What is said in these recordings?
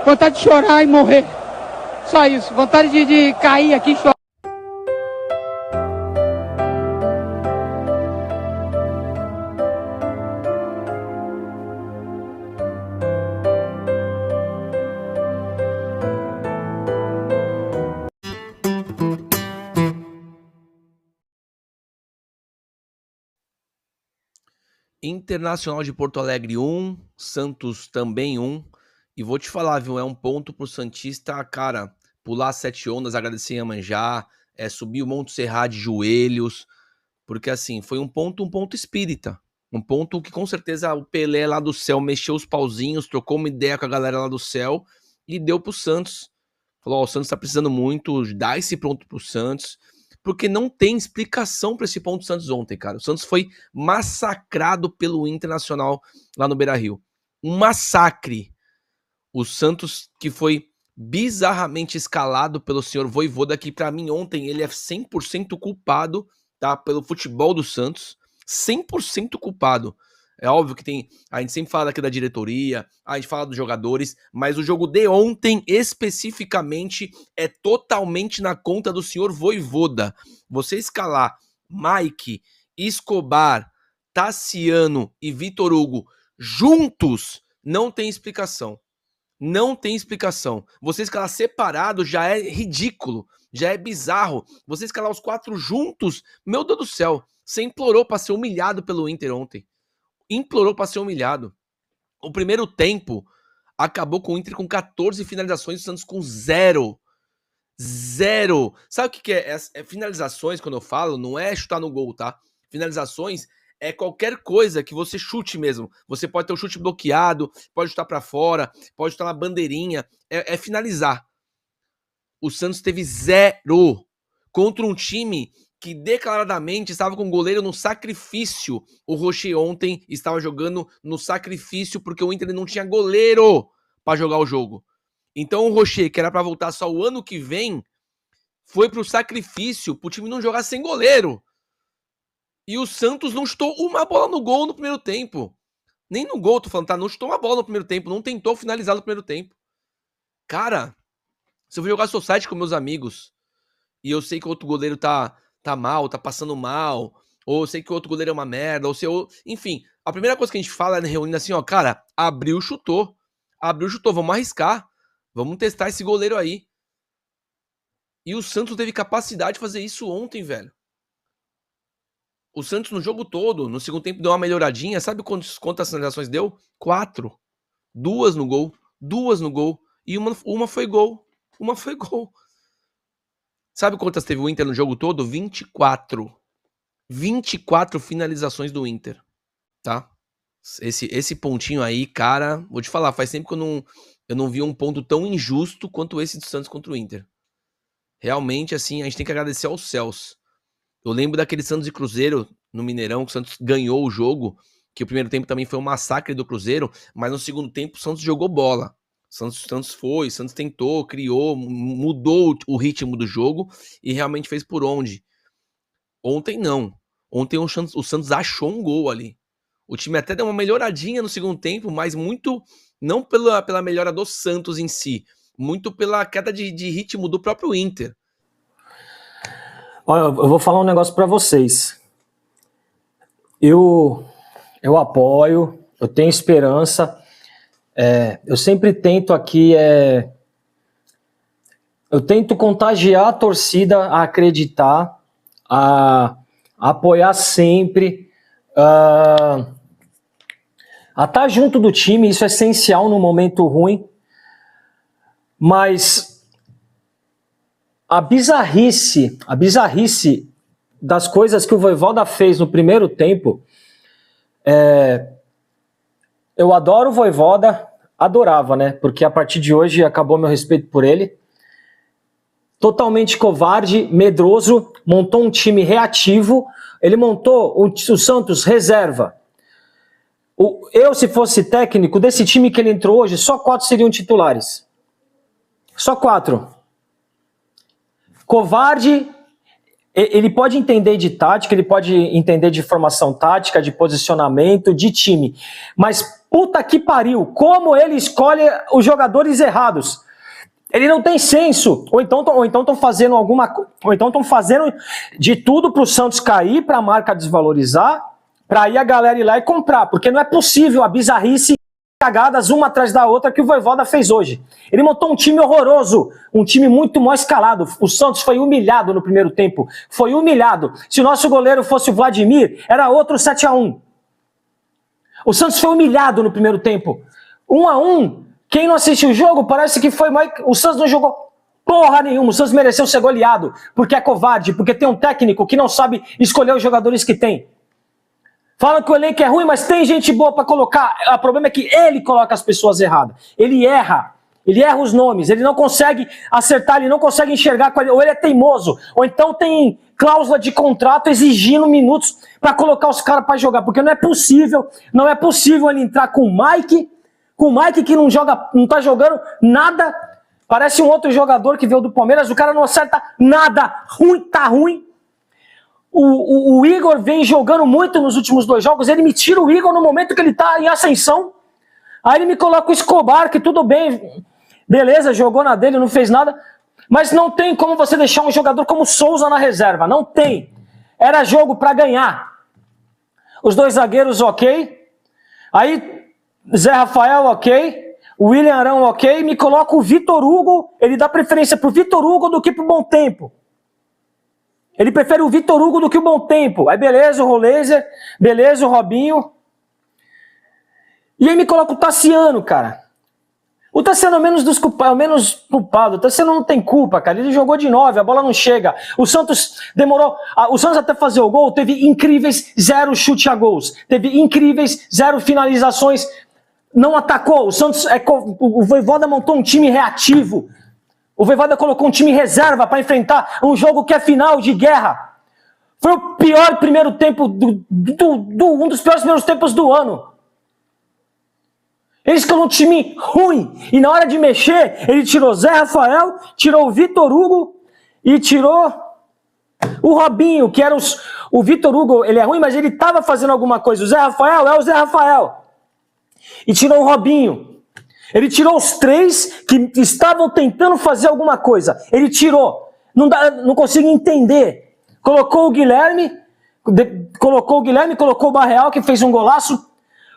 Vontade de chorar e morrer. Só isso. Vontade de cair aqui e chorar. Internacional de Porto Alegre 1, Santos também 1. E vou te falar, viu, é um ponto pro santista, cara, pular 7 ondas, agradecer Iemanjá, subir o Monte Serra de joelhos, porque assim, foi um ponto espírita. Um ponto que com certeza o Pelé lá do céu mexeu os pauzinhos, trocou uma ideia com a galera lá do céu e deu pro Santos. Falou, ó, o Santos tá precisando muito, dá esse ponto pro Santos, porque não tem explicação para esse ponto do Santos ontem, cara. O Santos foi massacrado pelo Internacional lá no Beira-Rio. Um massacre. O Santos que foi bizarramente escalado pelo senhor Vojvoda, que pra mim ontem ele é 100% culpado, tá, pelo futebol do Santos. 100% culpado. É óbvio que a gente sempre fala aqui da diretoria, a gente fala dos jogadores, mas o jogo de ontem, especificamente, é totalmente na conta do senhor Vojvoda. Você escalar Mike, Escobar, Tassiano e Vitor Hugo juntos, não tem explicação. Não tem explicação. Você escalar separado já é ridículo, já é bizarro. Você escalar os 4 juntos, meu Deus do céu, você implorou pra ser humilhado pelo Inter ontem. Implorou para ser humilhado. O primeiro tempo acabou com o Inter com 14 finalizações, o Santos com 0. 0. Sabe o que é? Finalizações, quando eu falo, não é chutar no gol, tá? Finalizações é qualquer coisa que você chute mesmo. Você pode ter o chute bloqueado, pode chutar para fora, pode chutar na bandeirinha. É finalizar. O Santos teve 0 contra um time que declaradamente estava com o goleiro no sacrifício. O Rocher ontem estava jogando no sacrifício porque o Inter não tinha goleiro para jogar o jogo. Então o Rocher, que era para voltar só o ano que vem, foi pro sacrifício pro time não jogar sem goleiro. E o Santos não chutou uma bola no gol no primeiro tempo. Nem no gol, tô falando, tá? Não chutou uma bola no primeiro tempo, não tentou finalizar no primeiro tempo. Cara, se eu vou jogar Society com meus amigos e eu sei que o outro goleiro tá mal, tá passando mal, ou eu sei que o outro goleiro é uma merda, enfim, a primeira coisa que a gente fala é reunindo assim, ó, cara, abriu, chutou, vamos arriscar, vamos testar esse goleiro aí. E o Santos teve capacidade de fazer isso ontem, velho. O Santos no jogo todo, no segundo tempo deu uma melhoradinha, sabe quantas finalizações deu? 4. 2 no gol, e uma foi gol. Sabe quantas teve o Inter no jogo todo? 24. 24 finalizações do Inter, tá? Esse pontinho aí, cara, vou te falar, faz tempo que eu não vi um ponto tão injusto quanto esse do Santos contra o Inter. Realmente, assim, a gente tem que agradecer aos céus. Eu lembro daquele Santos e Cruzeiro no Mineirão, que o Santos ganhou o jogo, que o primeiro tempo também foi um massacre do Cruzeiro, mas no segundo tempo o Santos jogou bola. Santos tentou, criou, mudou o ritmo do jogo e realmente fez por onde. Ontem não. Ontem o Santos achou um gol ali. O time até deu uma melhoradinha no segundo tempo, mas muito não pela melhora do Santos em si, muito pela queda de ritmo do próprio Inter. Olha, eu vou falar um negócio para vocês. Eu apoio, eu tenho esperança. Eu sempre tento aqui, eu tento contagiar a torcida a acreditar, a apoiar sempre, a estar junto do time. Isso é essencial no momento ruim, mas a bizarrice das coisas que o Vojvoda fez no primeiro tempo, eu adoro o Vojvoda, adorava, né? Porque a partir de hoje acabou meu respeito por ele. Totalmente covarde, medroso, montou um time reativo, ele montou o Santos reserva. Eu, se fosse técnico desse time que ele entrou hoje, só 4 seriam titulares. Só 4. Covarde, ele pode entender de tática, ele pode entender de formação tática, de posicionamento, de time, mas Puta que pariu, como ele escolhe os jogadores errados. Ele não tem senso. Ou então estão fazendo de tudo pro Santos cair, pra marca desvalorizar, pra aí a galera ir lá e comprar. Porque não é possível a bizarrice, cagadas uma atrás da outra que o Vojvoda fez hoje. Ele montou um time horroroso, um time muito mal escalado. O Santos foi humilhado no primeiro tempo. Foi humilhado. Se o nosso goleiro fosse o Vladimir, era outro 7-1. O Santos foi humilhado no primeiro tempo. 1-1. Quem não assistiu o jogo, parece que foi mais... O Santos não jogou porra nenhuma. O Santos mereceu ser goleado, porque é covarde, porque tem um técnico que não sabe escolher os jogadores que tem. Falam que o elenco é ruim, mas tem gente boa pra colocar. O problema é que ele coloca as pessoas erradas. Ele erra os nomes, ele não consegue acertar, ele não consegue enxergar, ou ele é teimoso, ou então tem cláusula de contrato exigindo minutos pra colocar os caras pra jogar, porque não é possível ele entrar com o Mike que não tá jogando nada, parece um outro jogador que veio do Palmeiras, o cara não acerta nada, tá ruim. O Igor vem jogando muito nos últimos 2 jogos, ele me tira o Igor no momento que ele tá em ascensão, aí ele me coloca o Escobar, que tudo bem, beleza, jogou na dele, não fez nada, mas não tem como você deixar um jogador como Souza na reserva, não tem. Era jogo pra ganhar. Os 2 zagueiros ok, aí Zé Rafael ok, William Arão ok, me coloca o Vitor Hugo, ele dá preferência pro Vitor Hugo do que pro Bom Tempo. Ele prefere o Vitor Hugo do que o Bom Tempo. Aí beleza, o Roleiser, beleza, o Robinho. E aí me coloca o Tassiano, cara. O Tassiano é o menos culpado. O Tassiano não tem culpa, cara. Ele jogou de 9, a bola não chega. O Santos demorou... O Santos até fazer o gol teve incríveis 0 chute a gols. Teve incríveis 0 finalizações. Não atacou. O Santos... O Vojvoda montou um time reativo. O Vojvoda colocou um time reserva para enfrentar um jogo que é final de guerra. Foi o pior primeiro tempo, um dos piores primeiros tempos do ano. Ele escolheu um time ruim. E na hora de mexer, ele tirou Zé Rafael, tirou o Vitor Hugo e tirou o Robinho, que era o Vitor Hugo, ele é ruim, mas ele estava fazendo alguma coisa. O Zé Rafael é o Zé Rafael. E tirou o Robinho. Ele tirou os 3 que estavam tentando fazer alguma coisa. Ele tirou. Não consigo entender. Colocou o Guilherme, colocou o Barreal, que fez um golaço.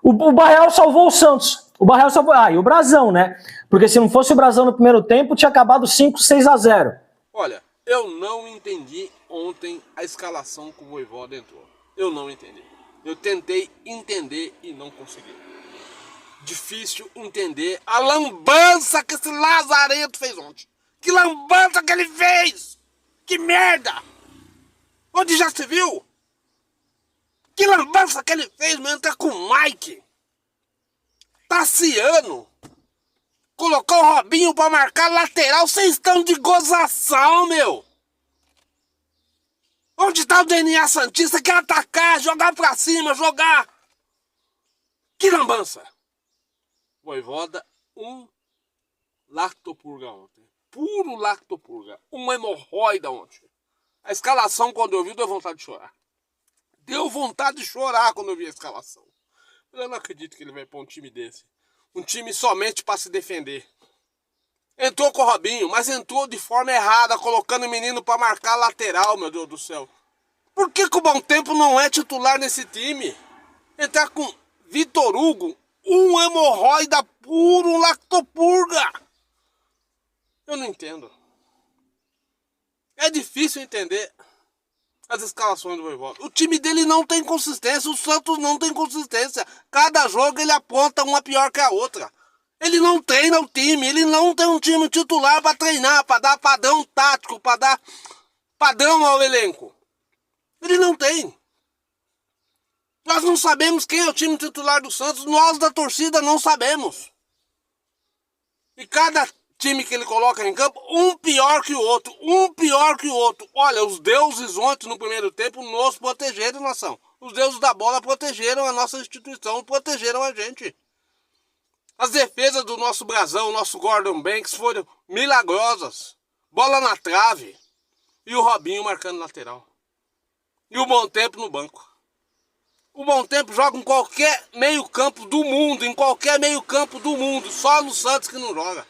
O Barreal salvou o Santos. O Barreal salvou... e o Brasão, né? Porque se não fosse o Brasão no primeiro tempo, tinha acabado 5-6-0. Olha, eu não entendi ontem a escalação que o Vojvoda entrou. Eu não entendi. Eu tentei entender e não consegui. Difícil entender a lambança que esse lazarento fez ontem. Que lambança que ele fez! Que merda! Onde já se viu? Que lambança que ele fez, meu, entrar com o Mike. Tassiano. Colocou o Robinho pra marcar lateral. Vocês estão de gozação, meu. Onde tá o DNA Santista? Quer atacar, jogar pra cima, jogar. Que lambança. Vojvoda, lactopurga ontem. Puro lactopurga. Uma hemorroida ontem. A escalação, quando eu vi, deu vontade de chorar. Deu vontade de chorar quando eu vi a escalação. Eu não acredito que ele vai pôr um time desse. Um time somente para se defender. Entrou com o Robinho, mas entrou de forma errada, colocando o menino para marcar lateral, meu Deus do céu. Por que o Bom Tempo não é titular nesse time? Entrar com Vitor Hugo, um hemorroida puro, um lactopurga. Eu não entendo. É difícil entender as escalações do Vojvoda. O time dele não tem consistência, o Santos não tem consistência. Cada jogo ele aponta uma pior que a outra. Ele não treina o time, ele não tem um time titular para treinar, para dar padrão tático, para dar padrão ao elenco. Ele não tem. Nós não sabemos quem é o time titular do Santos, nós da torcida não sabemos. E cada time que ele coloca em campo, um pior que o outro, um pior que o outro. Olha, os deuses ontem no primeiro tempo nos protegeram, nação. Os deuses da bola protegeram a nossa instituição, protegeram a gente. As defesas do nosso Brasão, nosso Gordon Banks foram milagrosas. Bola na trave. E o Robinho marcando lateral. E o Bom Tempo no banco. O Bom Tempo joga em qualquer meio campo do mundo, só no Santos que não joga.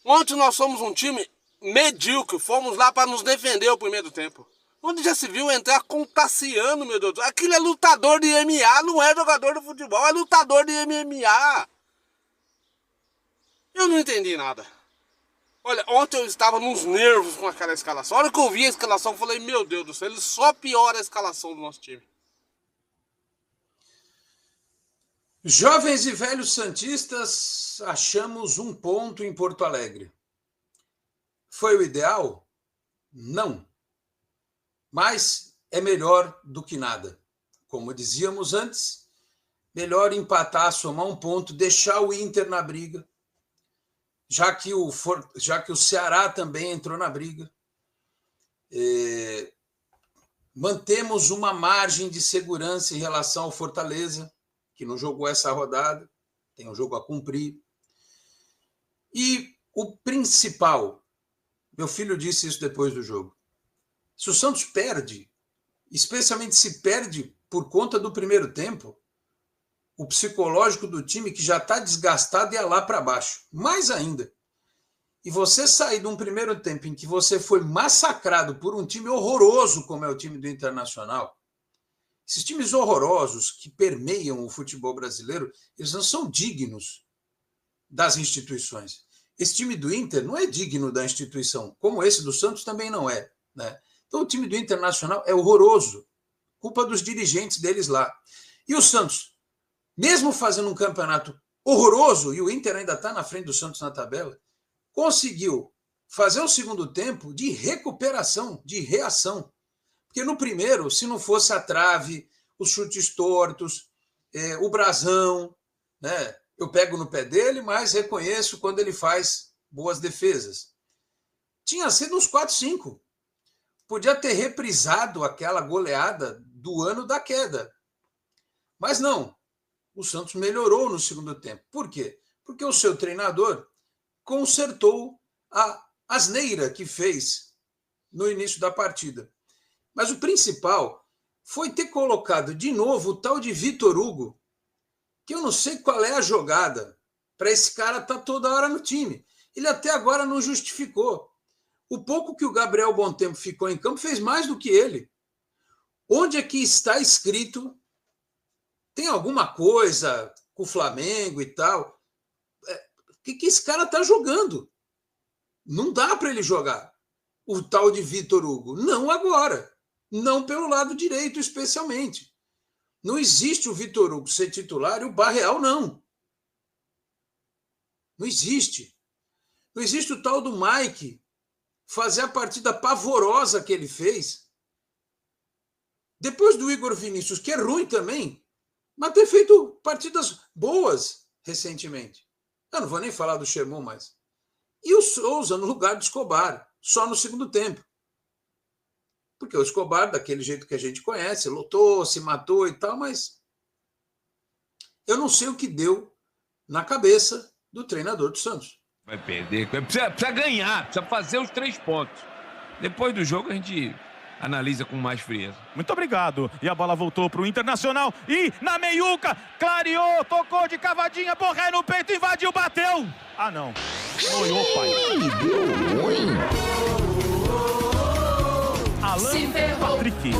Ontem nós somos um time medíocre, fomos lá para nos defender o primeiro tempo. Onde já se viu entrar com o Tassiano, meu Deus. Aquilo é lutador de MMA, não é jogador de futebol, é lutador de MMA. Eu não entendi nada. Olha, ontem eu estava nos nervos com aquela escalação. A hora que eu vi a escalação, eu falei, meu Deus do céu, ele só piora a escalação do nosso time. Jovens e velhos santistas, achamos um ponto em Porto Alegre. Foi o ideal? Não. Mas é melhor do que nada. Como dizíamos antes, melhor empatar, somar um ponto, deixar o Inter na briga, já que o Ceará também entrou na briga. Mantemos uma margem de segurança em relação ao Fortaleza, que não jogou essa rodada, tem um jogo a cumprir. E o principal, meu filho disse isso depois do jogo, se o Santos perde, especialmente se perde por conta do primeiro tempo, o psicológico do time que já está desgastado ia lá para baixo. Mais ainda. E você sair de um primeiro tempo em que você foi massacrado por um time horroroso, como é o time do Internacional, esses times horrorosos que permeiam o futebol brasileiro, eles não são dignos das instituições. Esse time do Inter não é digno da instituição, como esse do Santos também não é, né? Então o time do Internacional é horroroso, culpa dos dirigentes deles lá. E o Santos, mesmo fazendo um campeonato horroroso, e o Inter ainda está na frente do Santos na tabela, conseguiu fazer um segundo tempo de recuperação, de reação. Porque no primeiro, se não fosse a trave, os chutes tortos, o brasão, né? Eu pego no pé dele, mas reconheço quando ele faz boas defesas. Tinha sido uns 4-5. Podia ter reprisado aquela goleada do ano da queda. Mas não. O Santos melhorou no segundo tempo. Por quê? Porque o seu treinador consertou a asneira que fez no início da partida. Mas o principal foi ter colocado de novo o tal de Vitor Hugo, que eu não sei qual é a jogada para esse cara estar toda hora no time. Ele até agora não justificou. O pouco que o Gabriel Bom Tempo ficou em campo fez mais do que ele. Onde é que está escrito? Tem alguma coisa com o Flamengo e tal? O que esse cara está jogando? Não dá para ele jogar o tal de Vitor Hugo. Não agora. Não pelo lado direito, especialmente. Não existe o Vitor Hugo ser titular e o Barreal não. Não existe. Não existe o tal do Mike fazer a partida pavorosa que ele fez. Depois do Igor Vinícius, que é ruim também, mas ter feito partidas boas recentemente. Eu não vou nem falar do Sherman mais. E o Souza no lugar do Escobar, só no segundo tempo. Porque o Escobar, daquele jeito que a gente conhece, lutou, se matou e tal, mas eu não sei o que deu na cabeça do treinador do Santos. Vai perder, precisa ganhar, precisa fazer os 3 pontos. Depois do jogo a gente analisa com mais frieza. Muito obrigado. E a bola voltou para o Internacional. E na meiuca, clareou, tocou de cavadinha, Borré no peito, invadiu, bateu. Ah, não. Olhou, pai. Deu ruim. Alan Patrick.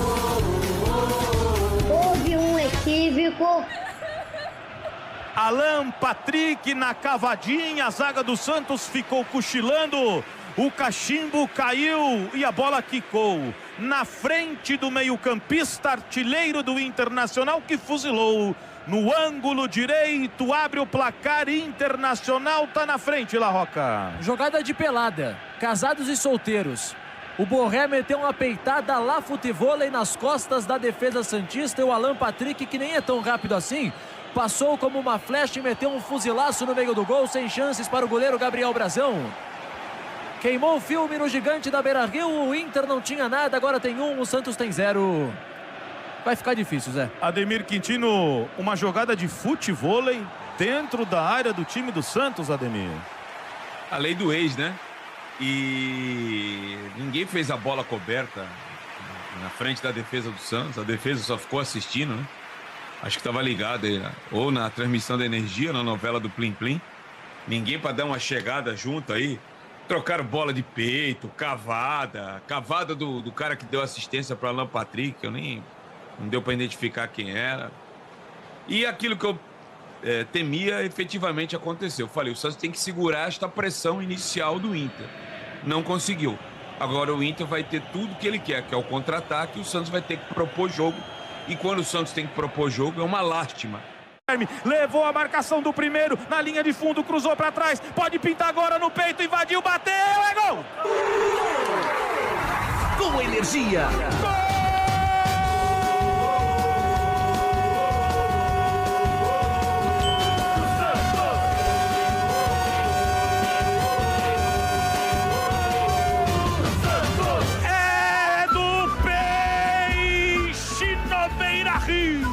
Houve um equívoco. Alan Patrick na cavadinha, a zaga do Santos ficou cochilando, o cachimbo caiu e a bola quicou na frente do meio-campista artilheiro do Internacional, que fuzilou no ângulo direito, abre o placar. Internacional tá na frente, La Roca. Jogada de pelada, casados e solteiros. O Borré meteu uma peitada lá futevôlei nas costas da defesa santista, e o Alan Patrick, que nem é tão rápido assim, passou como uma flecha e meteu um fuzilaço no meio do gol, sem chances para o goleiro Gabriel Brazão. Queimou o filme no gigante da Beira-Rio, o Inter não tinha nada, agora tem 1, o Santos tem 0. Vai ficar difícil, Zé. Ademir Quintino, uma jogada de futevôlei dentro da área do time do Santos, Ademir. A lei do ex, né? E ninguém fez a bola coberta na frente da defesa do Santos. A defesa só ficou assistindo, né? Acho que estava ligado aí, né? Ou na transmissão da energia, na novela do Plim Plim. Ninguém para dar uma chegada junto aí. Trocaram bola de peito, cavada do cara que deu assistência para Alan Patrick, que eu nem... Não deu para identificar quem era. E aquilo que eu temia, efetivamente aconteceu. Eu falei, o Santos tem que segurar esta pressão inicial do Inter. Não conseguiu. Agora o Inter vai ter tudo que ele quer, que é o contra-ataque, e o Santos vai ter que propor jogo. E quando o Santos tem que propor jogo, é uma lástima. Levou a marcação do primeiro na linha de fundo, cruzou para trás, pode pintar agora no peito, invadiu, bateu, é gol! Com energia! Gol! É do Peixe no Beira-Rio!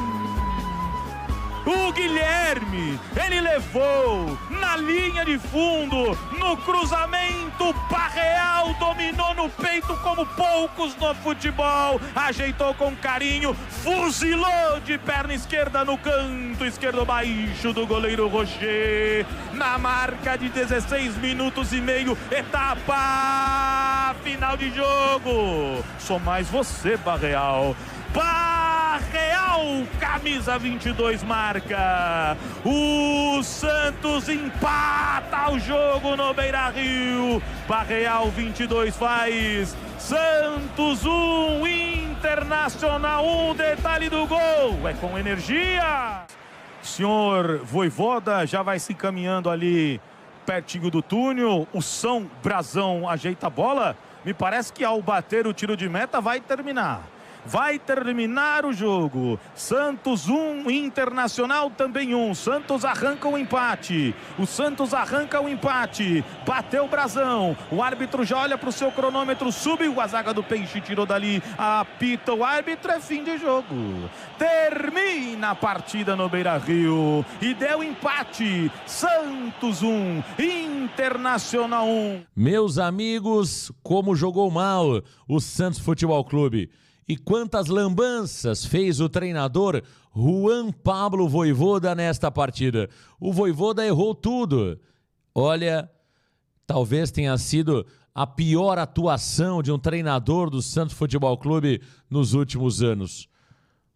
O Guilherme, ele levou na linha de fundo, no cruzamento, Barreal dominou no peito como poucos no futebol, ajeitou com carinho, fuzilou de perna esquerda no canto esquerdo baixo do goleiro Rocher, na marca de 16 minutos e meio, etapa final de jogo. Sou mais você, Barreal. Barreal, camisa 22 marca. O Santos empata o jogo no Beira-Rio. Barreal 22 faz. Santos 1, Internacional 1. Detalhe do gol é com energia. Senhor Vojvoda já vai se encaminhando ali pertinho do túnel. O São Brazão ajeita a bola. Me parece que ao bater o tiro de meta vai terminar. Vai terminar o jogo. Santos 1, Internacional também 1. Santos arranca o empate. O Santos arranca o empate. Bateu o Brazão. O árbitro já olha para o seu cronômetro. Subiu a zaga do Peixe. Tirou dali. Apita o árbitro. É fim de jogo. Termina a partida no Beira-Rio. E deu empate. Santos 1, Internacional 1. Meus amigos, como jogou mal o Santos Futebol Clube. E quantas lambanças fez o treinador Juan Pablo Vojvoda nesta partida. O Vojvoda errou tudo. Olha, talvez tenha sido a pior atuação de um treinador do Santos Futebol Clube nos últimos anos.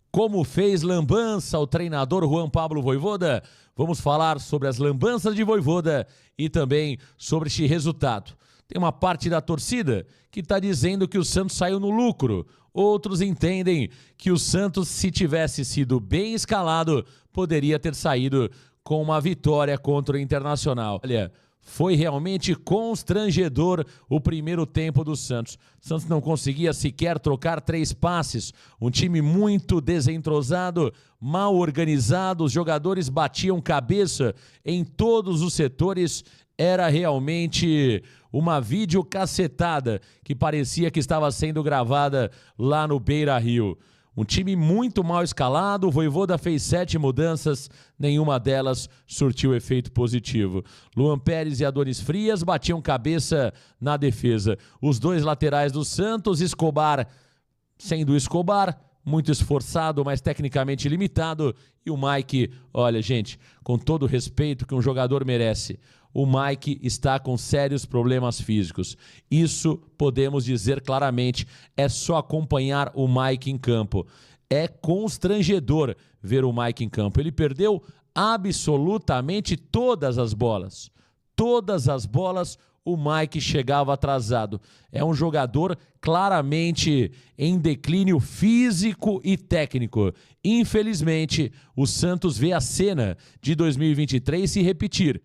Como fez lambança o treinador Juan Pablo Vojvoda? Vamos falar sobre as lambanças de Vojvoda e também sobre este resultado. Tem uma parte da torcida que está dizendo que o Santos saiu no lucro. Outros entendem que o Santos, se tivesse sido bem escalado, poderia ter saído com uma vitória contra o Internacional. Olha, foi realmente constrangedor o primeiro tempo do Santos. O Santos não conseguia sequer trocar 3 passes. Um time muito desentrosado, mal organizado. Os jogadores batiam cabeça em todos os setores. Era realmente uma videocacetada que parecia que estava sendo gravada lá no Beira-Rio. Um time muito mal escalado, o Vojvoda fez 7 mudanças, nenhuma delas surtiu efeito positivo. Luan Pérez e Adonis Frias batiam cabeça na defesa. Os 2 laterais do Santos, Escobar, sendo Escobar, muito esforçado, mas tecnicamente limitado. E o Mike, olha gente, com todo o respeito que um jogador merece, o Mike está com sérios problemas físicos. Isso podemos dizer claramente, é só acompanhar o Mike em campo. É constrangedor ver o Mike em campo. Ele perdeu absolutamente todas as bolas. Todas as bolas o Mike chegava atrasado. É um jogador claramente em declínio físico e técnico. Infelizmente, o Santos vê a cena de 2023 se repetir.